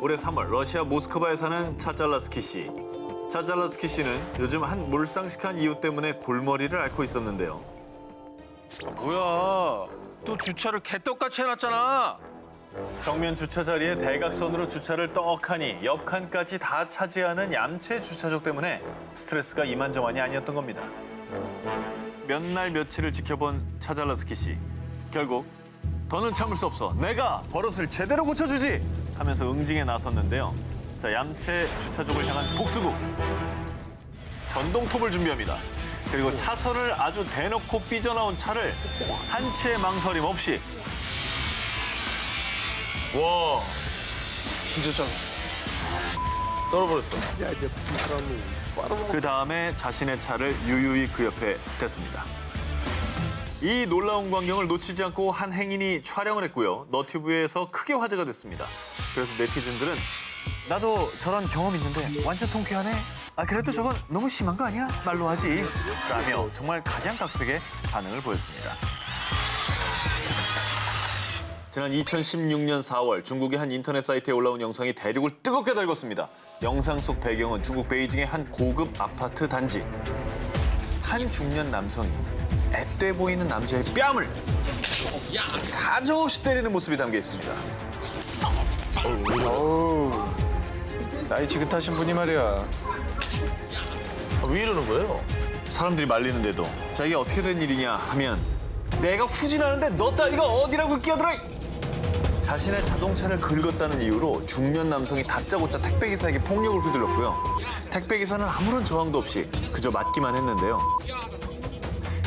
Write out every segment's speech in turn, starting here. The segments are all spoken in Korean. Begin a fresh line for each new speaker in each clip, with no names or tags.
올해 3월 러시아 모스크바에 사는 차잘라스키 씨. 차잘라스키 씨는 요즘 한 몰상식한 이유 때문에 골머리를 앓고 있었는데요.
뭐야? 또 주차를 개떡같이 해놨잖아.
정면 주차 자리에 대각선으로 주차를 떡하니 옆 칸까지 다 차지하는 얌체 주차족 때문에 스트레스가 이만저만이 아니었던 겁니다. 몇 날 며칠을 지켜본 차잘라스키 씨. 결국 더는 참을 수 없어. 내가 버릇을 제대로 고쳐주지! 하면서 응징에 나섰는데요. 자, 얌체 주차족을 향한 복수국. 전동톱을 준비합니다. 그리고 차선을 아주 대놓고 삐져나온 차를 한 치의 망설임 없이
와, 진짜 짱. 썰어버렸어.
그 다음에 자신의 차를 유유히 그 옆에 댔습니다. 이 놀라운 광경을 놓치지 않고 한 행인이 촬영을 했고요. 너튜브에서 크게 화제가 됐습니다. 그래서 네티즌들은 나도 저런 경험 있는데 완전 통쾌하네. 아 그래도 저건 너무 심한 거 아니야? 말로 하지. 라며 정말 각양각색의 반응을 보였습니다. 지난 2016년 4월 중국의 한 인터넷 사이트에 올라온 영상이 대륙을 뜨겁게 달궜습니다. 영상 속 배경은 중국 베이징의 한 고급 아파트 단지. 한 중년 남성이 앳돼 보이는 남자의 뺨을 사정없이 때리는 모습이 담겨 있습니다.
어우, 나이 지긋하신 분이 말이야. 왜 이러는 거예요?
사람들이 말리는데도 자 이게 어떻게 된 일이냐 하면 내가 후진하는데 너 따위가 어디라고 끼어들어! 자신의 자동차를 긁었다는 이유로 중년 남성이 다짜고짜 택배기사에게 폭력을 휘둘렀고요. 택배기사는 아무런 저항도 없이 그저 맞기만 했는데요.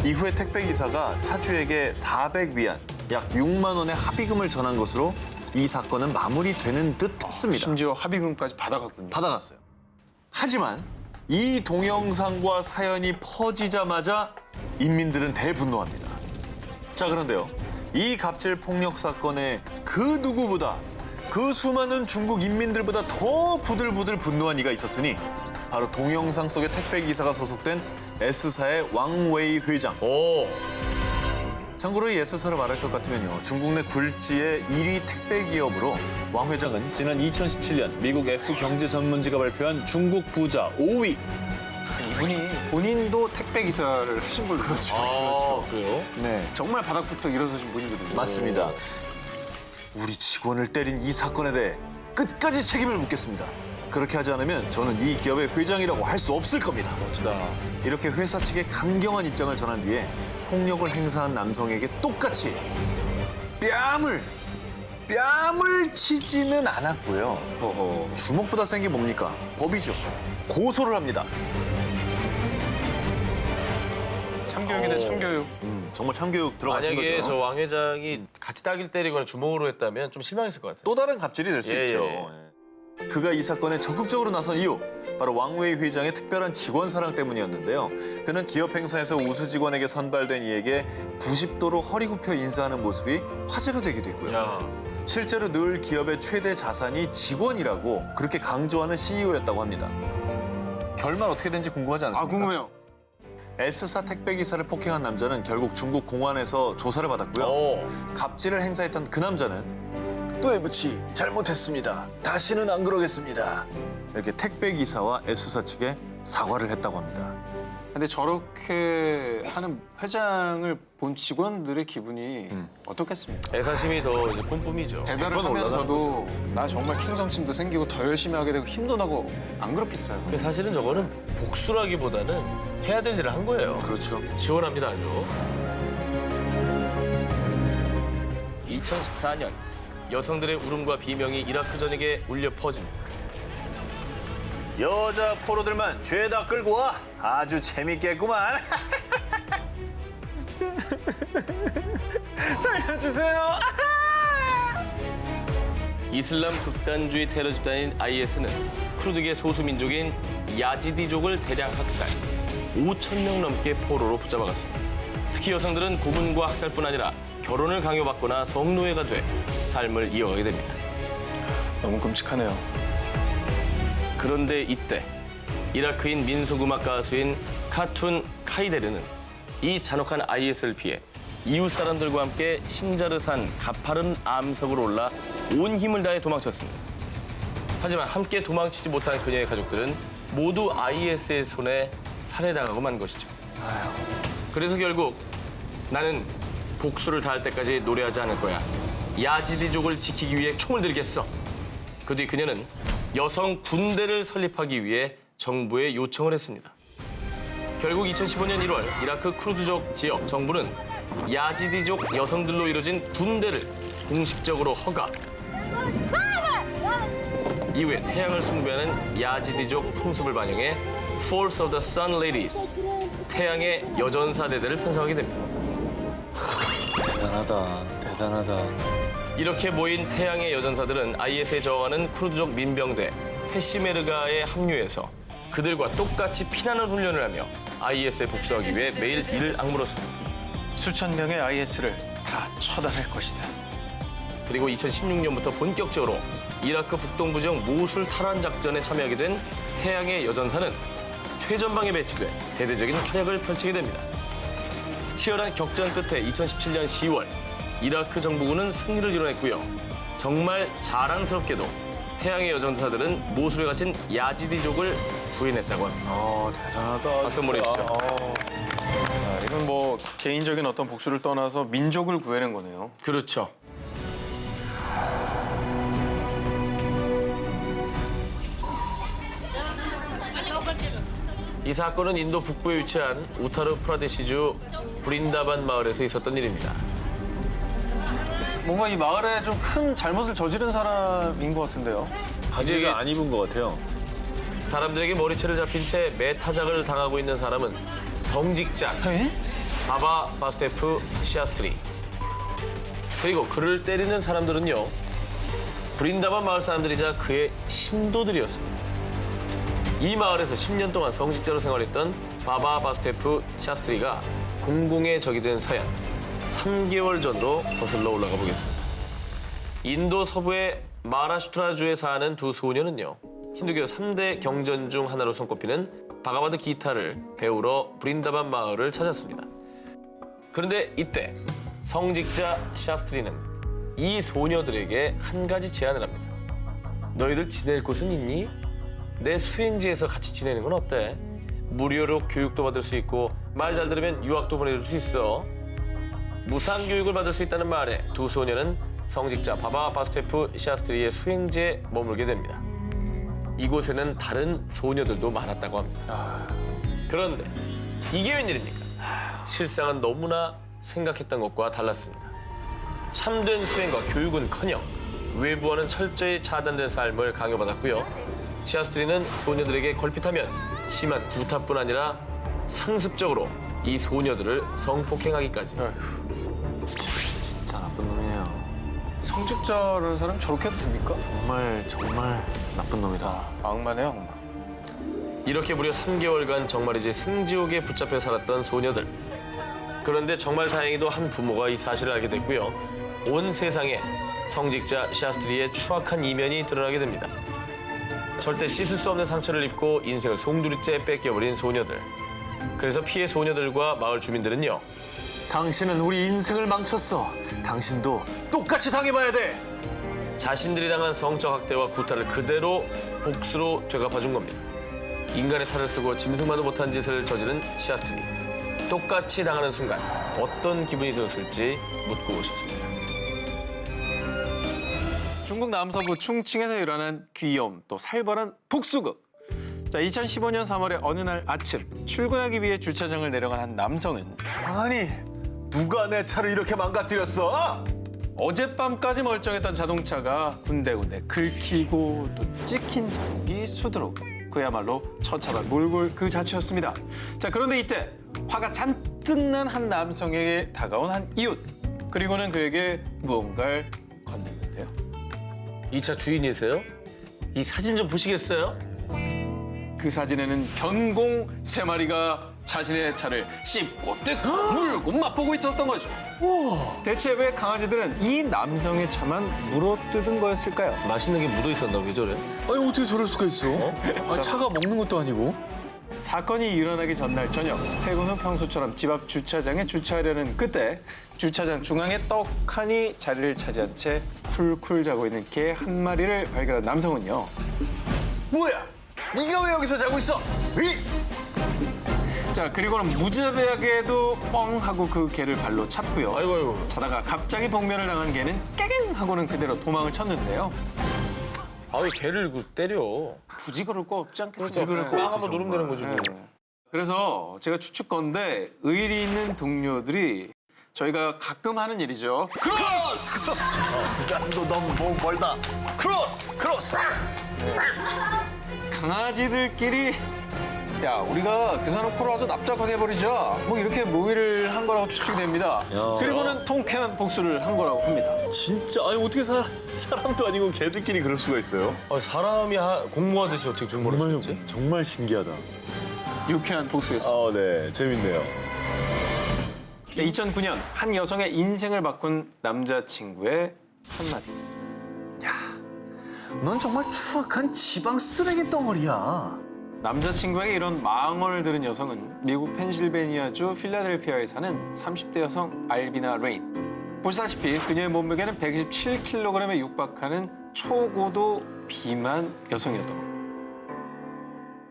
이후에 택배기사가 차주에게 400위안, 약 6만 원의 합의금을 전한 것으로 이 사건은 마무리되는 듯 했습니다.
심지어 합의금까지 받아갔군요.
받아갔어요. 하지만 이 동영상과 사연이 퍼지자마자 인민들은 대분노합니다. 자, 그런데요. 이 갑질 폭력 사건에 그 누구보다 그 수많은 중국 인민들보다 더 부들부들 분노한 이가 있었으니 바로 동영상 속의 택배기사가 소속된 S사의 왕웨이 회장.
오.
참고로 이 S사를 말할 것 같으면요. 중국 내 굴지의 1위 택배 기업으로 왕 회장은 지난 2017년 미국 S 경제 전문지가 발표한 중국 부자 5위.
이분이 본인도 택배 기사를 하신 걸로.
그렇죠.
그렇죠. 그래요?
네.
정말 바닥부터 일어서신 분이거든요.
맞습니다. 우리 직원을 때린 이 사건에 대해 끝까지 책임을 묻겠습니다. 그렇게 하지 않으면 저는 이 기업의 회장이라고 할 수 없을 겁니다.
멋지다.
이렇게 회사 측에 강경한 입장을 전한 뒤에 폭력을 행사한 남성에게 똑같이 뺨을 치지는 않았고요. 주먹보다 센 게 뭡니까? 법이죠. 고소를 합니다.
참교육이네, 참교육.
정말 참교육 들어가신
만약에
거죠.
저 왕 회장이 같이 따기를 때리거나 주먹으로 했다면 좀 실망했을 것 같아요.
또 다른 갑질이 될 수
예,
있죠.
예.
예. 그가 이 사건에 적극적으로 나선 이유, 바로 왕웨이 회장의 특별한 직원 사랑 때문이었는데요. 그는 기업 행사에서 우수 직원에게 선발된 이에게 90도로 허리 굽혀 인사하는 모습이 화제가 되기도 했고요.
야,
실제로 늘 기업의 최대 자산이 직원이라고 그렇게 강조하는 CEO였다고 합니다. 결말 어떻게 된지 궁금하지 않습니까?
아, 궁금해요.
S사 택배기사를 폭행한 남자는 결국 중국 공안에서 조사를 받았고요.
오.
갑질을 행사했던 그 남자는 또해부치 잘못했습니다. 다시는 안 그러겠습니다. 이렇게 택배기사와 S사 측에 사과를 했다고 합니다.
근데 저렇게 하는 회장을 본 직원들의 기분이 어떻겠습니까?
애사심이 더 이제 뿜뿜이죠.
배달을
100번 올라가는
하면서도 나 정말 충성심도 생기고 더 열심히 하게 되고 힘도 나고 안 그렇겠어요?
근데 사실은 저거는 복수라기보다는 해야 될 일을 한 거예요.
그렇죠.
시원합니다, 아주. 2014년 여성들의 울음과 비명이 이라크 전역에 울려 퍼집니다.
여자 포로들만 죄다 끌고 와. 아주 재밌겠구만.
살려주세요.
이슬람 극단주의 테러 집단인 IS는 쿠르드계 소수민족인 야지디족을 대량 학살, 5,000명 넘게 포로로 붙잡아갔습니다. 특히 여성들은 고문과 학살뿐 아니라 결혼을 강요받거나 성노예가 돼 삶을 이어가게 됩니다.
너무 끔찍하네요.
그런데 이때 이라크인 민속음악 가수인 카툰 카이데르는 이 잔혹한 IS를 피해 이웃 사람들과 함께 신자르산 가파른 암석으로 올라 온 힘을 다해 도망쳤습니다. 하지만 함께 도망치지 못한 그녀의 가족들은 모두 IS의 손에 살해당하고 만 것이죠. 그래서 결국 나는 복수를 다할 때까지 노래하지 않을 거야. 야지디족을 지키기 위해 총을 들겠어. 그 뒤 그녀는 여성 군대를 설립하기 위해 정부에 요청을 했습니다. 결국 2015년 1월 이라크 쿠르드족 지역 정부는 야지디족 여성들로 이루어진 군대를 공식적으로 허가. 이후에 태양을 숭배하는 야지디족 풍습을 반영해 Force of the Sun Ladies, 태양의 여전사대들을 편성하게 됩니다.
대단하다.
이렇게 모인 태양의 여전사들은 IS에 저항하는 쿠르드족 민병대 페시메르가에 합류해서 그들과 똑같이 피나는 훈련을 하며 IS에 복수하기 위해 매일 이를 악물었습니다.
수천 명의 IS를 다 처단할 것이다.
그리고 2016년부터 본격적으로 이라크 북동부 지역 모술 탈환 작전에 참여하게 된 태양의 여전사는 최전방에 배치돼 대대적인 활약을 펼치게 됩니다. 치열한 격전 끝에 2017년 10월 이라크 정부군은 승리를 이뤄냈고요. 정말 자랑스럽게도 태양의 여전사들은 모술에 갇힌 야지디족을 구해냈다고 합니다.
대단하다.
박수 한번 해주시죠.
이건 뭐 개인적인 어떤 복수를 떠나서 민족을 구해낸 거네요.
그렇죠. 이 사건은 인도 북부에 위치한 우타르 프라데시주 브린다반 마을에서 있었던 일입니다.
뭔가 이 마을에 좀 큰 잘못을 저지른 사람인 것 같은데요.
바지가 안 입은 것 같아요.
사람들에게 머리채를 잡힌 채 매타작을 당하고 있는 사람은 성직자
에?
바바 바스테프 시아스트리. 그리고 그를 때리는 사람들은요, 브린다반 마을 사람들이자 그의 신도들이었습니다. 이 마을에서 10년 동안 성직자로 생활했던 바바 바스테프 샤스트리가 공공의 적이 된 사연 3개월 전으로 거슬러 올라가 보겠습니다. 인도 서부의 마하라슈트라주에 사는 두 소녀는요, 힌두교 3대 경전 중 하나로 손꼽히는 바가바드 기타를 배우러 브린다반 마을을 찾았습니다. 그런데 이때 성직자 샤스트리는 이 소녀들에게 한 가지 제안을 합니다. 너희들 지낼 곳은 있니? 내 수행지에서 같이 지내는 건 어때? 무료로 교육도 받을 수 있고 말 잘 들으면 유학도 보내줄 수 있어. 무상 교육을 받을 수 있다는 말에 두 소녀는 성직자 바바 바스테프 시아스트리의 수행지에 머물게 됩니다. 이곳에는 다른 소녀들도 많았다고 합니다. 그런데 이게 웬일입니까? 실상은 너무나 생각했던 것과 달랐습니다. 참된 수행과 교육은커녕 외부와는 철저히 차단된 삶을 강요받았고요. 시아스트리는 소녀들에게 걸핏하면 심한 구타뿐 아니라 상습적으로 이 소녀들을 성폭행하기까지.
진짜 나쁜 놈이네요.
성직자라는 사람 저렇게 해도 됩니까?
정말 나쁜 놈이다.
악마네요, 악마.
이렇게 무려 3개월간 정말이지 생지옥에 붙잡혀 살았던 소녀들. 그런데 정말 다행히도 한 부모가 이 사실을 알게 됐고요. 온 세상에 성직자 시아스트리의 추악한 이면이 드러나게 됩니다. 절대 씻을 수 없는 상처를 입고 인생을 송두리째 뺏겨버린 소녀들. 그래서 피해 소녀들과 마을 주민들은요,
당신은 우리 인생을 망쳤어. 당신도 똑같이 당해봐야 돼.
자신들이 당한 성적 학대와 구타를 그대로 복수로 되갚아준 겁니다. 인간의 탈을 쓰고 짐승만도 못한 짓을 저지른 시아스트리. 똑같이 당하는 순간 어떤 기분이 들었을지 묻고 싶습니다.
중국 남서부 충칭에서 일어난 귀여움 또 살벌한 복수극. 자, 2015년 3월의 어느 날 아침 출근하기 위해 주차장을 내려간 한 남성은
아니, 누가 내 차를 이렇게 망가뜨렸어?
어젯밤까지 멀쩡했던 자동차가 군데군데 긁히고 또 찍힌 장기 수두룩. 그야말로 처차만몰골 그 자체였습니다. 자, 그런데 이때 화가 잔뜩 난 한 남성에게 다가온 한 이웃. 그리고는 그에게 무언가를 건넸는데요.
이 차 주인이세요? 이 사진 좀 보시겠어요?
그 사진에는 변공 3마리가 자신의 차를 씹고 뜯고 물고 맛보고 있었던 거죠. 대체 왜 강아지들은 이 남성의 차만 물어뜯은 거였을까요?
맛있는 게 묻어 있었나 왜 저래?
아니, 어떻게 저럴 수가 있어? 아니, 차가 먹는 것도 아니고.
사건이 일어나기 전날 저녁 퇴근 후 평소처럼 집 앞 주차장에 주차하려는 그때 주차장 중앙에 떡하니 자리를 차지한 채 쿨쿨 자고 있는 개 한 마리를 발견한 남성은요.
뭐야? 네가 왜 여기서 자고 있어? 으이!
자, 그리고는 무자비하게도 뻥 하고 그 개를 발로 찼고요.
아이고.
자다가 갑자기 복면을 당한 개는 깨갱 하고는 그대로 도망을 쳤는데요.
아왜 개를 때려?
굳이 그럴 거 없지 않겠습니까?
굳이 그럴 거
빵
없지,
한번 누르면 되는 거지 뭐.
네. 그래서 제가 추측건데 의리 있는 동료들이 저희가 가끔 하는 일이죠.
크로스!
너 너무 멀다.
크로스!
크로스!
강아지들끼리 야 우리가 계산놓고 아주 납작하게 해버리자 뭐 이렇게 모의를 한 거라고 추측이 됩니다. 그리고는 통쾌한 복수를 한 거라고 합니다.
진짜 아니 어떻게 사람도 아니고 개들끼리 그럴 수가 있어요?
사람이 공부하듯이 어떻게 정보를 했지?
정말 신기하다.
유쾌한 복수였습니다.
네, 재밌네요.
2009년 한 여성의 인생을 바꾼 남자친구의 한마디.
넌 정말 추악한 지방 쓰레기 덩어리야.
남자친구에게 이런 망언을 들은 여성은 미국 펜실베니아주 필라델피아에 사는 30대 여성 알비나 레인. 보시다시피 그녀의 몸무게는 127kg에 육박하는 초고도 비만 여성이었던 겁니다.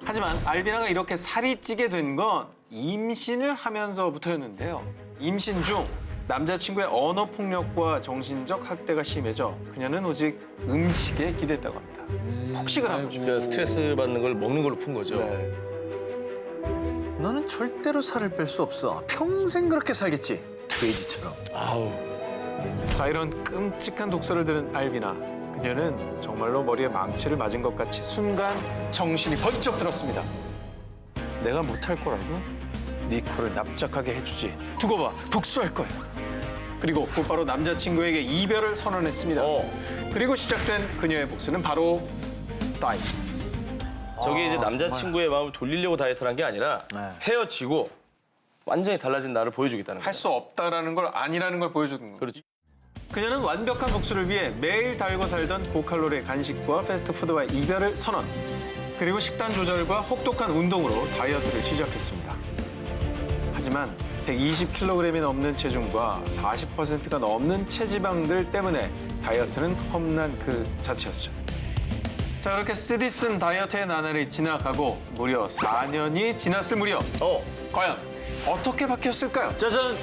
하지만 알비나가 이렇게 살이 찌게 된 건 임신을 하면서부터였는데요. 임신 중 남자친구의 언어 폭력과 정신적 학대가 심해져 그녀는 오직 음식에 기댔다고 합니다. 폭식을 한 거죠.
그러니까 스트레스 받는 걸 먹는 걸로 푼 거죠.
네.
너는 절대로 살을 뺄 수 없어. 평생 그렇게 살겠지. 돼지처럼.
아우.
자, 이런 끔찍한 독서를 들은 알비나. 그녀는 정말로 머리에 망치를 맞은 것 같이 순간 정신이 번쩍 들었습니다. 내가 못할 거라고? 네 코를 납작하게 해주지. 두고 봐, 복수할 거야. 그리고 곧바로 남자친구에게 이별을 선언했습니다. 그리고 시작된 그녀의 복수는 바로 다이어트.
저게 이제 남자친구의 마음을 돌리려고 다이어트를 한 게 아니라 헤어지고 완전히 달라진 나를 보여주겠다는 거예요.
할 수 없다라는 걸 아니라는 걸 보여주는 거예요.
그렇죠.
그녀는 완벽한 복수를 위해 매일 달고 살던 고칼로리의 간식과 패스트푸드와의 이별을 선언. 그리고 식단 조절과 혹독한 운동으로 다이어트를 시작했습니다. 하지만 120kg이 넘는 체중과 40%가 넘는 체지방들 때문에 다이어트는 험난 그 자체였죠. 자, 그렇게 쓰디 쓴 다이어트의 나날이 지나가고 무려 4년이 지났을 무렵 과연 어떻게 바뀌었을까요?
짜잔!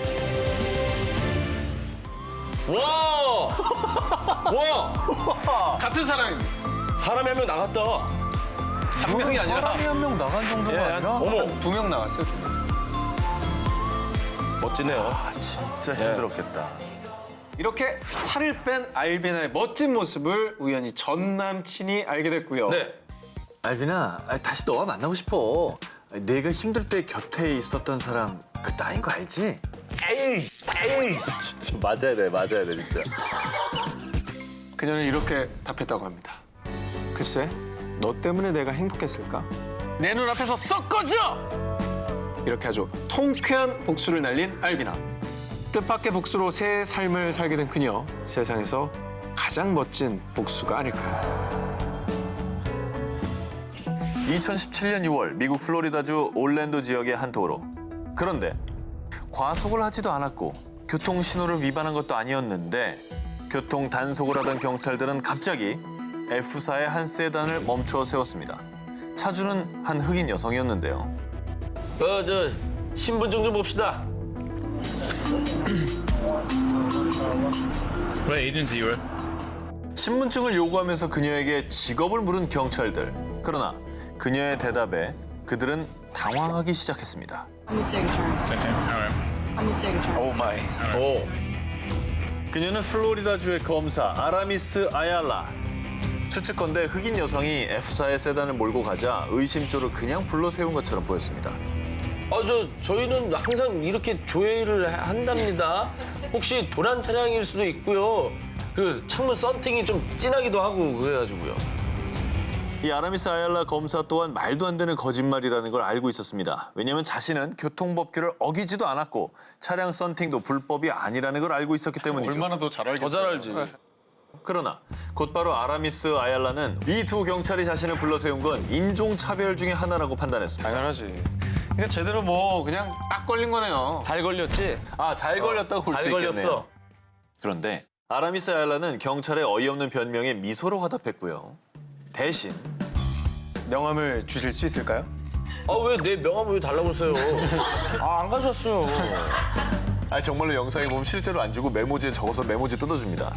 와! 와!
같은 사람입니다.
사람이 한 명 나갔다.
한 명이 아니라
사람이 한 명 나간 정도가 아니라
어머.
2명 나갔어요. 2명.
멋지네요.
아, 진짜 힘들었겠다.
이렇게 살을 뺀 알비나의 멋진 모습을 우연히 전 남친이 알게 됐고요.
네.
알비나, 다시 너와 만나고 싶어. 내가 힘들 때 곁에 있었던 사람 그 나인 거 알지? 에이! 진짜 맞아야 돼 진짜.
그녀는 이렇게 답했다고 합니다. 글쎄, 너 때문에 내가 행복했을까? 내 눈앞에서 썩 꺼져! 이렇게 아주 통쾌한 복수를 날린 알비나. 뜻밖의 복수로 새 삶을 살게 된 그녀. 세상에서 가장 멋진 복수가 아닐까요?
2017년 6월 미국 플로리다주 올랜도 지역의 한 도로. 그런데 과속을 하지도 않았고 교통 신호를 위반한 것도 아니었는데 교통 단속을 하던 경찰들은 갑자기 F사의 한 세단을 멈춰 세웠습니다. 차주는 한 흑인 여성이었는데요.
저 신분증 좀 봅시다.
What agency you with?
신분증을 요구하면서 그녀에게 직업을 물은 경찰들. 그러나 그녀의 대답에 그들은 당황하기 시작했습니다.
I need signature.
Second. All right.
I need signature.
오 마이.
오.
그녀는 플로리다주의 검사 아라미스 아얄라. 추측건대 흑인 여성이 F사의 세단을 몰고 가자 의심조를 그냥 불러 세운 것처럼 보였습니다.
저희는 항상 이렇게 조회를 한답니다. 혹시 도난 차량일 수도 있고요. 그 창문 썬팅이 좀 진하기도 하고 그래가지고요.
이 아라미스 아얄라 검사 또한 말도 안 되는 거짓말이라는 걸 알고 있었습니다. 왜냐하면 자신은 교통법규를 어기지도 않았고 차량 썬팅도 불법이 아니라는 걸 알고 있었기 때문이죠.
얼마나 더 잘 알겠어요.
더 잘 알지.
그러나 곧바로 아라미스 아얄라는 이 두 경찰이 자신을 불러세운 건 인종차별 중에 하나라고 판단했습니다.
당연하지. 그러니까 제대로 뭐 그냥 딱 걸린 거네요.
잘 걸렸지?
아, 잘 걸렸다고 볼 수
잘
있겠네요.
걸렸어.
그런데 아라미스 아얄라는 경찰의 어이없는 변명에 미소로 화답했고요. 대신
명함을 주실 수 있을까요?
아, 왜 내 명함을 왜 달라고 그러세요? 아, 안 가져왔어요.
정말로 영상에 보면 실제로 안 주고 메모지에 적어서 메모지 뜯어줍니다.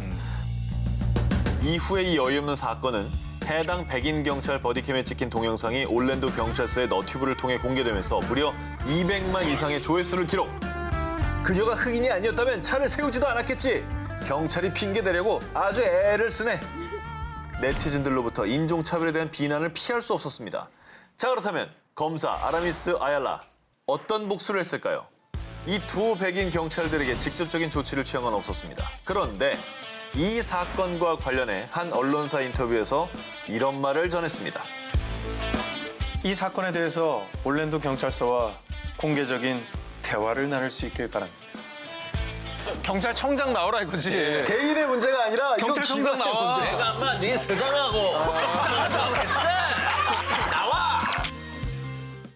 이후에 이 어이없는 사건은 해당 백인 경찰 버디캠에 찍힌 동영상이 올랜도 경찰서의 너튜브를 통해 공개되면서 무려 200만 이상의 조회수를 기록. 그녀가 흑인이 아니었다면 차를 세우지도 않았겠지. 경찰이 핑계대려고 아주 애를 쓰네. 네티즌들로부터 인종차별에 대한 비난을 피할 수 없었습니다. 자, 그렇다면 검사 아라미스 아얄라 어떤 복수를 했을까요? 이 두 백인 경찰들에게 직접적인 조치를 취한 건 없었습니다. 그런데 이 사건과 관련해 한 언론사 인터뷰에서 이런 말을 전했습니다.
이 사건에 대해서 올랜도 경찰서와 공개적인 대화를 나눌 수 있길 바랍니다. 경찰청장 나오라 이거지.
개인의 문제가 아니라 이건
경찰청장
기관의
나와.
문제야.
내가 아마 네 서장하고 나오겠어?